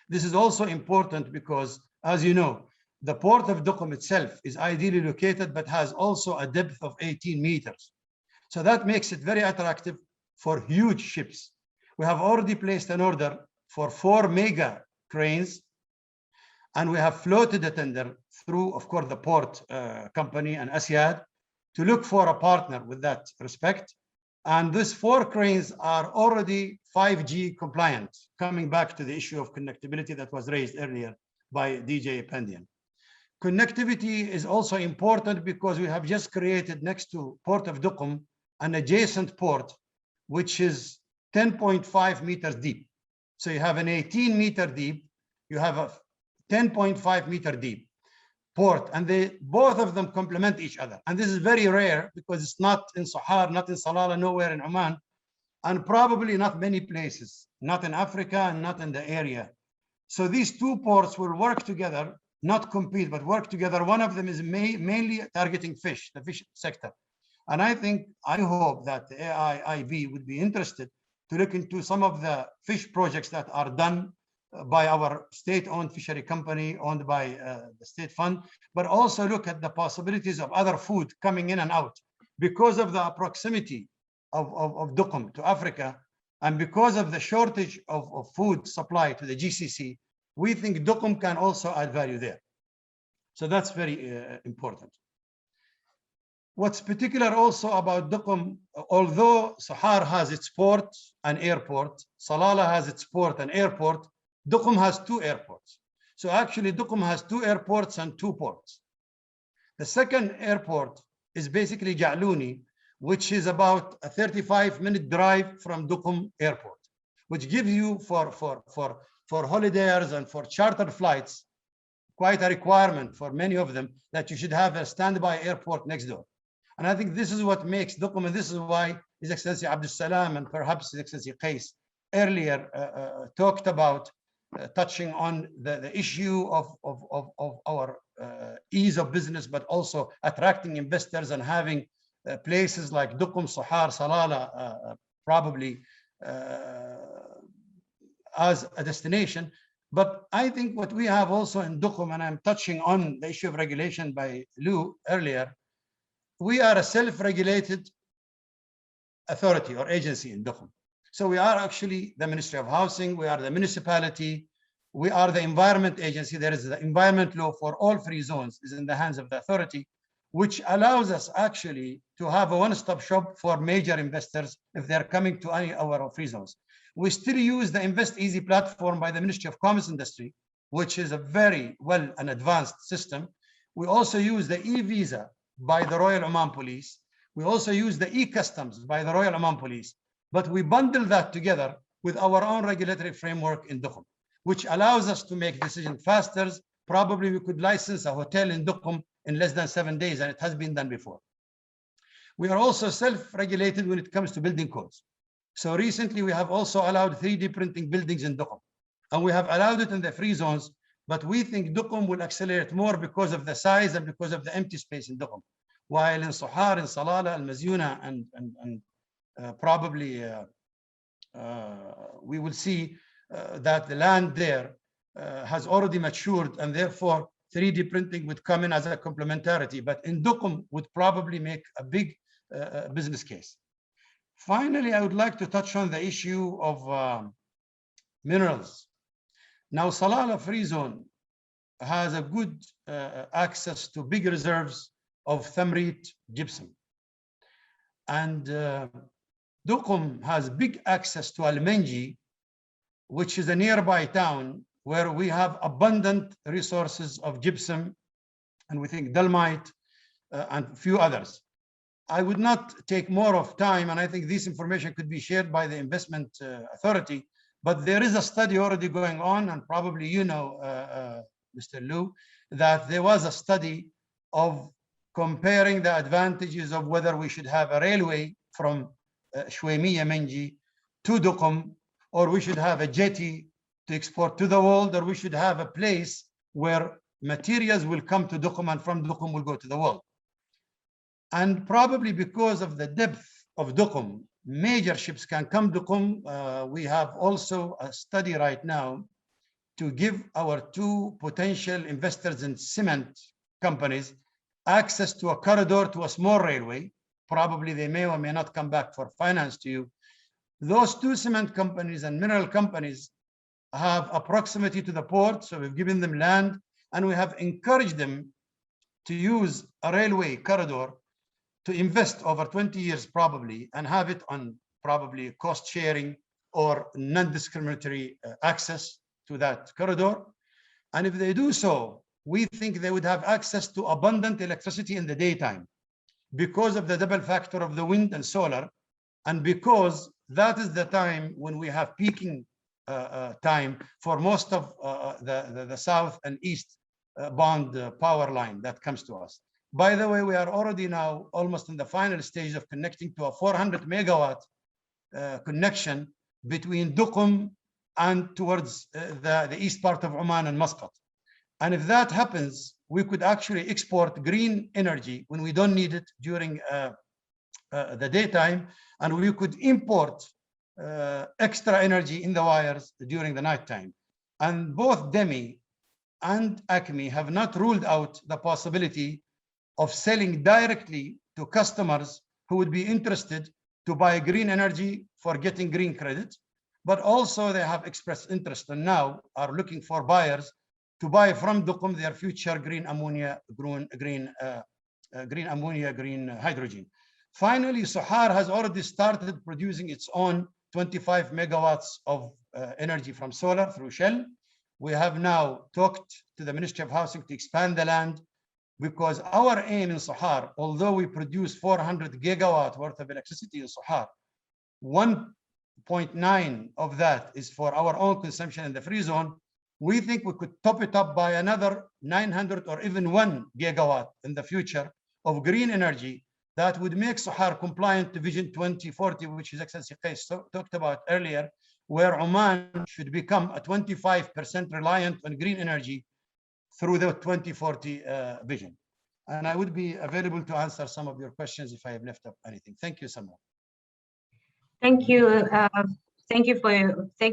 Speaker 6: This is also important because, as you know, the port of Duqm itself is ideally located, but has also a depth of 18 meters. So that makes it very attractive for huge ships. We have already placed an order for 4 mega cranes, and we have floated a tender through, of course, the port company and ASIAD to look for a partner with that respect. And these 4 cranes are already 5G compliant, coming back to the issue of connectivity that was raised earlier by DJ Pandian. Connectivity is also important because we have just created next to Port of Duqm an adjacent port, which is 10.5 meters deep. So you have an 18-meter deep, you have a 10.5-meter deep port, and both of them complement each other. And this is very rare because it's not in Sahar, not in Salalah, nowhere in Oman, and probably not many places, not in Africa and not in the area. So these 2 ports will work together, not compete, but work together. One of them is mainly targeting fish, the fish sector. And I hope that the AIIB would be interested to look into some of the fish projects that are done by our state-owned fishery company owned by the state fund, but also look at the possibilities of other food coming in and out. Because of the proximity of Duqm to Africa, and because of the shortage of food supply to the GCC, we think Duqm can also add value there. So that's very important. What's particular also about Duqm, although Sahar has its port and airport, Salalah has its port and airport, Duqm has 2 airports. So actually Duqm has 2 airports and 2 ports. The second airport is basically Ja'luni, which is about a 35-minute drive from Duqm airport, which gives you for holidays and for chartered flights quite a requirement for many of them that you should have a standby airport next door. And I think this is what makes Duqm, and this is why His Excellency Abdul Salam and perhaps His Excellency Qais earlier talked about touching on the issue of our ease of business, but also attracting investors and having places like Duqm, Sahar, Salalah probably as a destination. But I think what we have also in Duqm, and I'm touching on the issue of regulation by Lou earlier, we are a self-regulated authority or agency in Duqm. So we are actually the Ministry of Housing, we are the municipality, we are the environment agency. There is the environment law for all free zones is in the hands of the authority, which allows us actually to have a one-stop shop for major investors if they're coming to any of our free zones. We still use the Invest Easy platform by the Ministry of Commerce Industry, which is a very well and advanced system. We also use the e-visa by the Royal Oman Police. We also use the e-customs by the Royal Oman Police, but we bundle that together with our own regulatory framework in Duqm, which allows us to make decisions faster. Probably we could license a hotel in Duqm in less than 7 days, and it has been done before. We are also self-regulated when it comes to building codes. So recently we have also allowed 3D printing buildings in Duqm, and we have allowed it in the free zones, but we think Duqm will accelerate more because of the size and because of the empty space in Duqm. While in Sahar, in Salalah, Al Mazyuna, and probably we will see that the land there has already matured, and therefore 3D printing would come in as a complementarity, but in Duqm would probably make a big business case. Finally, I would like to touch on the issue of minerals. Now, Salalah Free Zone has a good access to big reserves of thamrite gypsum. And Duqm has big access to Al-Menji, which is a nearby town where we have abundant resources of gypsum, and we think dolomite and a few others. I would not take more of time, and I think this information could be shared by the investment authority, but there is a study already going on, and probably you know, Mr. Liu, that there was a study of comparing the advantages of whether we should have a railway from Shwemiya Menji to Duqm, or we should have a jetty to export to the world, or we should have a place where materials will come to Duqm and from Duqm will go to the world. And probably because of the depth of Duqm, major ships can come to Duqm. We have also a study right now to give our two potential investors in cement companies access to a corridor to a small railway. Probably they may or may not come back for finance to you. Those two cement companies and mineral companies have a proximity to the port, so we've given them land, and we have encouraged them to use a railway corridor to invest over 20 years probably, and have it on probably cost sharing or non-discriminatory access to that corridor. And if they do so, we think they would have access to abundant electricity in the daytime because of the double factor of the wind and solar, and because that is the time when we have peaking time for most of the south and east bound power line that comes to us. By the way, we are already now almost in the final stage of connecting to a 400 megawatt connection between Duqm and towards the east part of Oman and Muscat. And if that happens, we could actually export green energy when we don't need it during the daytime, and we could import extra energy in the wires during the nighttime. And both DEMI and ACME have not ruled out the possibility of selling directly to customers who would be interested to buy green energy for getting green credit, but also they have expressed interest and now are looking for buyers to buy from Duqm their future green ammonia, green hydrogen. Finally, Sohar has already started producing its own 25 megawatts of energy from solar through Shell. We have now talked to the Ministry of Housing to expand the land, because our aim in Sohar, although we produce 400 gigawatt worth of electricity in Sohar, 1.9 of that is for our own consumption in the free zone. We think we could top it up by another 900 or even 1 gigawatt in the future of green energy that would make Sohar compliant to Vision 2040, which His Excellency Qais talked about earlier, where Oman should become a 25% reliant on green energy through the 2040 vision. And I would be available to answer some of your questions if I have left up anything. Thank you, Samra.
Speaker 1: Thank you. Thank you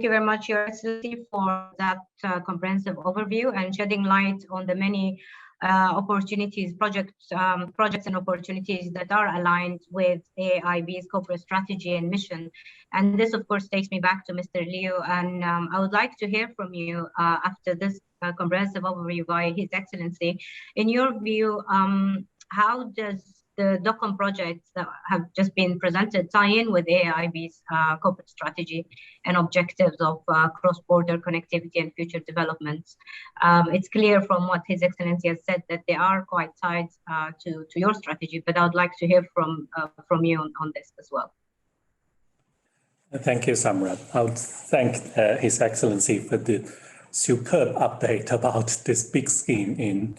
Speaker 1: very much, Your Excellency, for that comprehensive overview and shedding light on the many opportunities, projects and opportunities that are aligned with AIIB's corporate strategy and mission. And this, of course, takes me back to Mr. Liu. And I would like to hear from you after this comprehensive overview by His Excellency. In your view, how does the Duqm projects that have just been presented tie in with AIIB's corporate strategy and objectives of cross-border connectivity and future developments? It's clear from what His Excellency has said that they are quite tied to your strategy, but I would like to hear from you on this as well.
Speaker 5: Thank you, Samra. I would thank His Excellency for the superb update about this big scheme in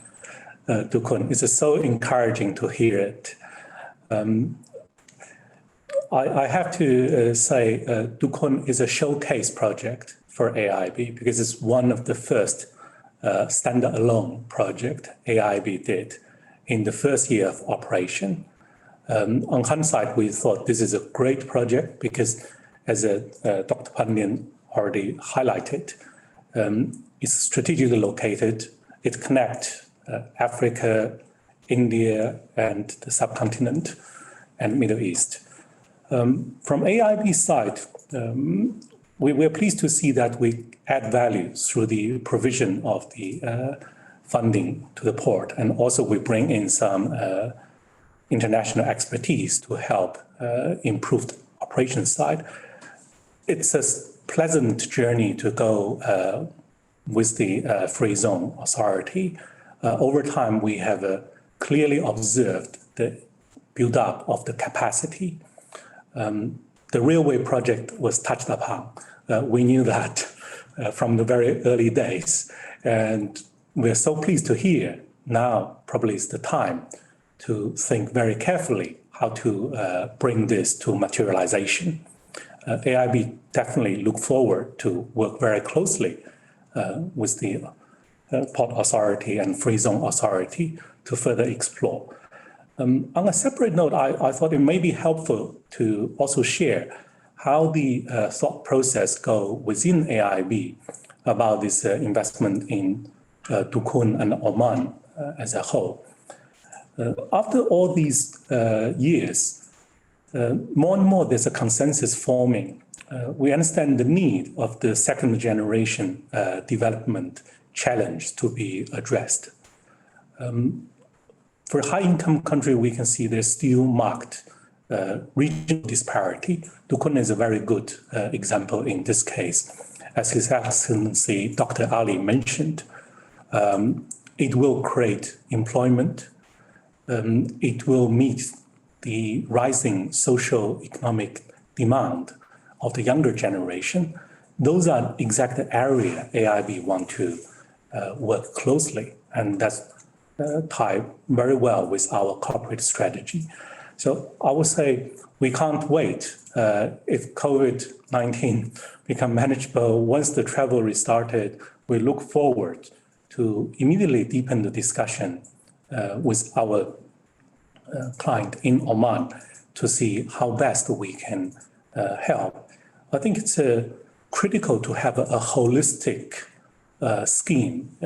Speaker 5: Duqm. It's so encouraging to hear it. I have to say Duqm is a showcase project for AIIB because it's one of the first standalone project AIIB did in the first year of operation. On hindsight, we thought this is a great project because, as Dr. Pandian already highlighted, it's strategically located. It connects Africa, India, and the subcontinent and Middle East. From AIIB's side, we're pleased to see that we add value through the provision of the funding to the port, and also we bring in some international expertise to help improve the operations side. It's a pleasant journey to go with the Free Zone Authority. Over time, we have clearly observed the build-up of the capacity. The railway project was touched upon. We knew that from the very early days. And we're so pleased to hear now probably is the time to think very carefully how to bring this to materialization. AIIB definitely look forward to work very closely with the Port Authority and Free Zone Authority to further explore. On a separate note, I thought it may be helpful to also share how the thought process go within AIIB about this investment in Dukun and Oman as a whole. After all these years, more and more there's a consensus forming. We understand the need of the second generation development challenge to be addressed. For a high-income country, we can see there's still marked regional disparity. Dukun is a very good example in this case. As His Excellency Dr. Ali mentioned, it will create employment. It will meet the rising socio-economic demand of the younger generation. Those are exact area AIIB want to work closely, and that's tie very well with our corporate strategy. So I would say we can't wait if COVID-19 become manageable. Once the travel restarted, we look forward to immediately deepen the discussion with our client in Oman to see how best we can help. I think it's critical to have a holistic scheme.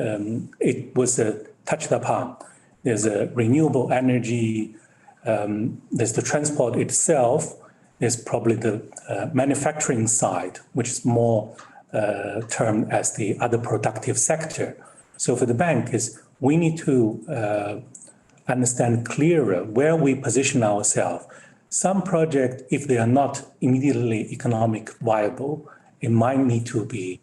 Speaker 5: It was touched upon. There's a renewable energy, there's the transport itself, there's probably the manufacturing side, which is more termed as the other productive sector. So for the bank is we need to understand clearer where we position ourselves. Some projects, if they are not immediately economic viable, it might need to be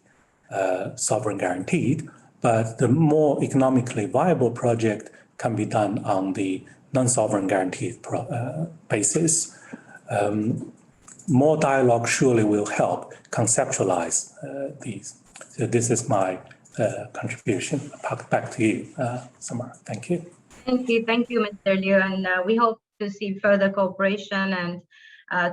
Speaker 5: sovereign guaranteed, but the more economically viable project can be done on the non-sovereign guaranteed basis. More dialogue surely will help conceptualize these. So this is my contribution. Back to you, Samara. Thank you.
Speaker 1: Thank you, Mr. Liu, and we hope to see further cooperation and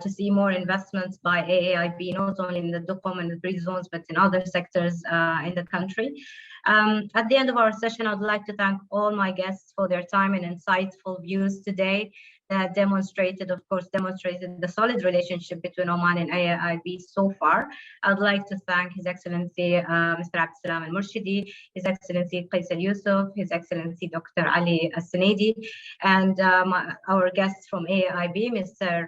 Speaker 1: to see more investments by AIIB, not only in the Dukun and the Free Zones, but in other sectors in the country. At the end of our session, I'd like to thank all my guests for their time and insightful views today that demonstrated the solid relationship between Oman and AIIB so far. I'd like to thank His Excellency Mr. Abdulsalam Al-Murshidi, His Excellency Qais Al-Yusuf, His Excellency Dr. Ali Al-Sunaidi, and our guests from AIIB, Mr.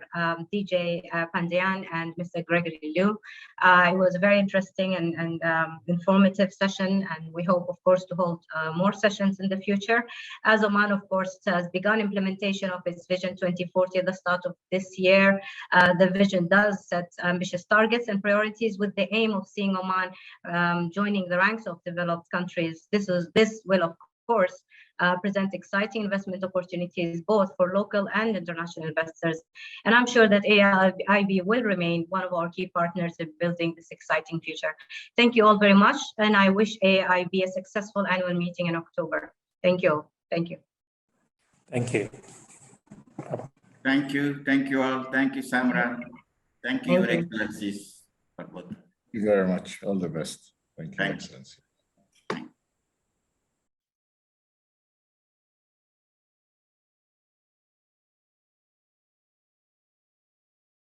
Speaker 1: DJ Pandian and Mr. Gregory Liu. It was a very interesting and informative session, and we hope, of course, to hold more sessions in the future. As Oman, of course, has begun implementation of its Vision 2040 at the start of this year, the vision does set ambitious targets and priorities with the aim of seeing Oman joining the ranks of developed countries. This will, of course, present exciting investment opportunities both for local and international investors. And I'm sure that AIIB will remain one of our key partners in building this exciting future. Thank you all very much, and I wish AIIB a successful annual meeting in October. Thank you. Thank you.
Speaker 5: Thank you.
Speaker 3: Thank you. Thank you all. Thank you, Samra. Thank you, Your Excellencies.
Speaker 4: Thank you very much. All the best. Thank you, Excellency.